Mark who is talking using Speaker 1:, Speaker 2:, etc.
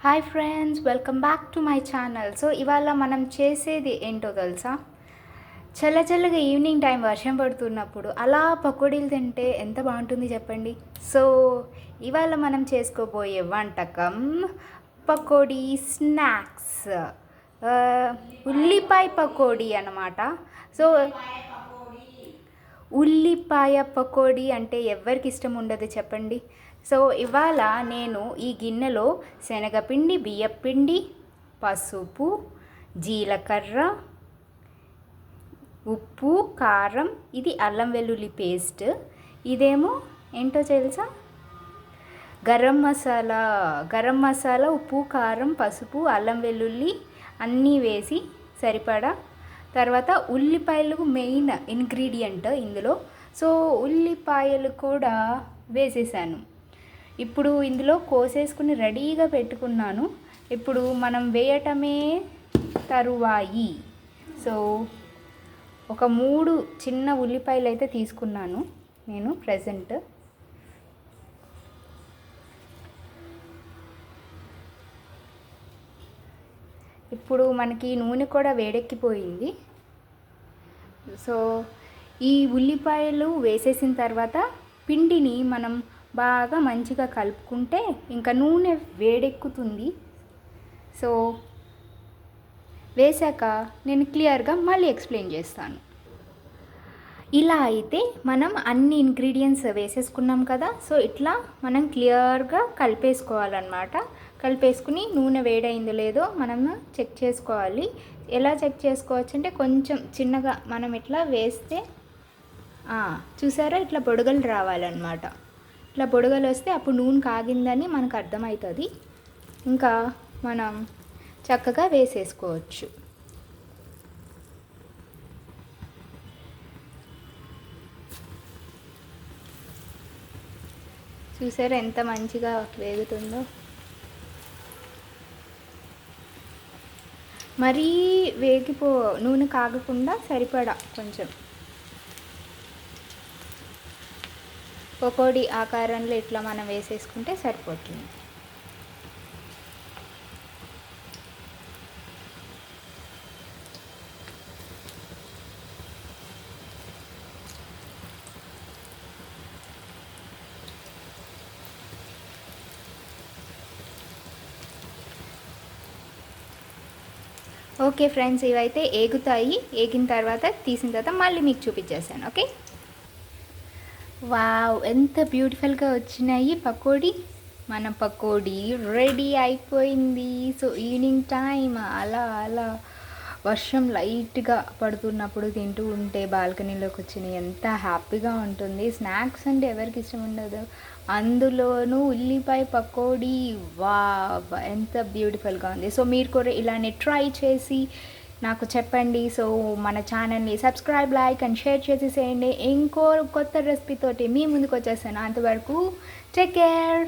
Speaker 1: Hi friends, welcome back to my channel. So ఇవాళ మనం చేసేది ఏంటో తెలుసా? చల్లచల్లగా ఈవినింగ్ టైం వర్షం పడుతున్నప్పుడు అలా పకోడీలు తింటే ఎంత బాగుంటుంది చెప్పండి. సో ఇవాళ మనం చేసుకోబోయే వంటకం పకోడీ స్నాక్స్, ఉల్లిపాయ పకోడీ అన్నమాట. సో ఉల్లిపాయ పకోడీ అంటే ఎవరికి ఇష్టం ఉండదు చెప్పండి. సో ఇవాళ నేను ఈ గిన్నెలో శనగపిండి, బియ్యపిండి, పసుపు, జీలకర్ర, ఉప్పు, కారం, ఇది అల్లం వెల్లుల్లి పేస్ట్, ఇదేమో ఏంటో తెలుసా, గరం మసాలా, ఉప్పు, కారం, పసుపు, అల్లం వెల్లుల్లి అన్నీ వేసి సరిపడా. తర్వాత ఉల్లిపాయలు మెయిన్ ఇంగ్రీడియంట్ ఇందులో. సో ఉల్లిపాయలు కూడా వేసేసాను. ఇప్పుడు ఇందులో కోసేసుకుని రెడీగా పెట్టుకున్నాను. ఇప్పుడు మనం వేయటమే తరువాయి. సో ఒక 3 చిన్న ఉల్లిపాయలు అయితే తీసుకున్నాను నేను ప్రెజెంట్. ఇప్పుడు మనకి నూనె కూడా వేడెక్కిపోయింది. సో ఈ ఉల్లిపాయలు వేసేసిన తర్వాత పిండిని మనం బాగా మంచిగా కలుపుకుంటే ఇంకా నూనె వేడెక్కుతుంది. సో వేసాక నేను క్లియర్గా మళ్ళీ ఎక్స్ప్లెయిన్ చేస్తాను. ఇలా అయితే మనం అన్ని ఇంగ్రీడియంట్స్ వేసేసుకున్నాం కదా. సో ఇట్లా మనం క్లియర్గా కలిపేసుకోవాలన్నమాట. కలిపేసుకుని నూనె వేడైందో లేదో మనం చెక్ చేసుకోవాలి. ఎలా చెక్ చేసుకోవచ్చు అంటే కొంచెం చిన్నగా మనం ఇట్లా వేస్తే చూసారా, ఇట్లా బొడగలు రావాలన్నమాట. ఇట్లా బొడగలు వస్తే అప్పుడు నూనె కాగిందని మనకు అర్థమవుతుంది. ఇంకా మనం చక్కగా వేసేసుకోవచ్చు. చూసారా ఎంత మంచిగా వేగుతుందో. మరీ నూనె కాగకుండా సరిపడా కొంచెం పకోడీ ఆకారంలో ఇట్లా మనం వేసేసుకుంటే సరిపోతుంది. ఓకే ఫ్రెండ్స్, ఇవైతే ఏగుతాయి. ఏగిన తర్వాత తీసిన తర్వాత మళ్ళీ మీకు చూపించేసాను. ఓకే, వావ్ ఎంత బ్యూటిఫుల్గా వచ్చినాయి పకోడీ. మన పకోడీ రెడీ అయిపోయింది. సో ఈవినింగ్ టైం అలా వర్షం లైట్గా పడుతున్నప్పుడు తింటూ ఉంటే బాల్కనీలోకి వచ్చి ఎంత హ్యాపీగా ఉంటుంది. స్నాక్స్ అంటే ఎవరికి ఇష్టం ఉండదు, అందులోనూ ఉల్లిపాయ పకోడీ. వావ్ ఎంత బ్యూటిఫుల్గా ఉంది. సో మీరు కూడా ఇలానే ట్రై చేసి నాకు చెప్పండి. సో మన ఛానల్ని సబ్స్క్రైబ్, లైక్ అండ్ షేర్ చేసేసేయండి. ఇంకో కొత్త రెసిపీ తోటి మీ ముందుకు వచ్చేసాను. అంతవరకు టేక్ కేర్.